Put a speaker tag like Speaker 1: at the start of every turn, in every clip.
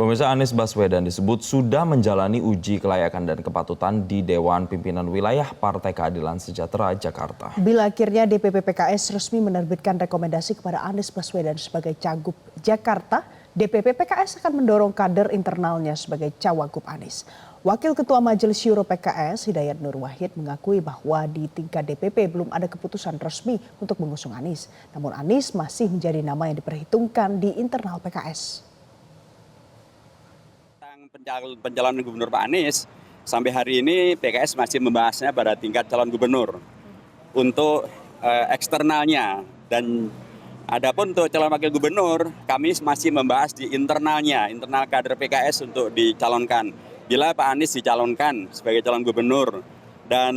Speaker 1: Pemirsa, Anies Baswedan disebut sudah menjalani uji kelayakan dan kepatutan di Dewan Pimpinan Wilayah Partai Keadilan Sejahtera Jakarta.
Speaker 2: Bila akhirnya DPP PKS resmi menerbitkan rekomendasi kepada Anies Baswedan sebagai Cagup Jakarta, DPP PKS akan mendorong kader internalnya sebagai Cawagup Anies. Wakil Ketua Majelis Syuro PKS Hidayat Nur Wahid mengakui bahwa di tingkat DPP belum ada keputusan resmi untuk mengusung Anies. Namun Anies masih menjadi nama yang diperhitungkan di internal PKS.
Speaker 3: Pencalonan gubernur Pak Anies, sampai hari ini PKS masih membahasnya pada tingkat calon gubernur untuk eksternalnya, dan adapun untuk calon wakil gubernur kami masih membahas di internal kader PKS untuk dicalonkan. Bila Pak Anies dicalonkan sebagai calon gubernur dan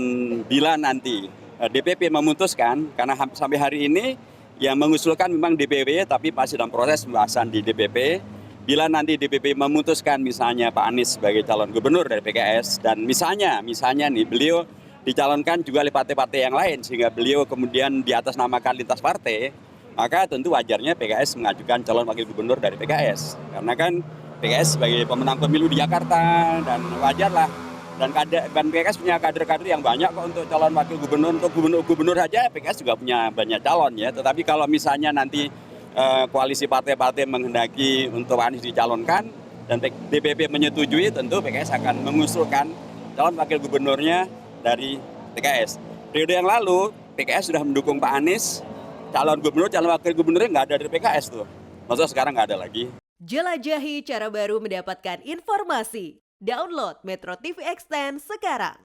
Speaker 3: bila nanti DPP memutuskan, karena sampai hari ini yang mengusulkan memang DPW tapi masih dalam proses pembahasan di DPP. Bila nanti DPP memutuskan misalnya Pak Anies sebagai calon gubernur dari PKS dan misalnya nih beliau dicalonkan juga oleh partai-partai yang lain sehingga beliau kemudian di atas namakan lintas partai, maka tentu wajarnya PKS mengajukan calon wakil gubernur dari PKS. Karena kan PKS sebagai pemenang pemilu di Jakarta dan wajarlah, dan PKS punya kader-kader yang banyak kok untuk calon wakil gubernur. Untuk gubernur saja PKS juga punya banyak calon ya. Tetapi kalau misalnya nanti koalisi partai-partai menghendaki untuk Anies dicalonkan dan DPP menyetujui, tentu PKS akan mengusulkan calon wakil gubernurnya dari PKS. Periode yang lalu PKS sudah mendukung Pak Anies, calon gubernur, calon wakil gubernurnya nggak ada dari PKS tuh. Maksudnya sekarang nggak ada lagi.
Speaker 4: Jelajahi cara baru mendapatkan informasi. Download Metro TV Extend sekarang.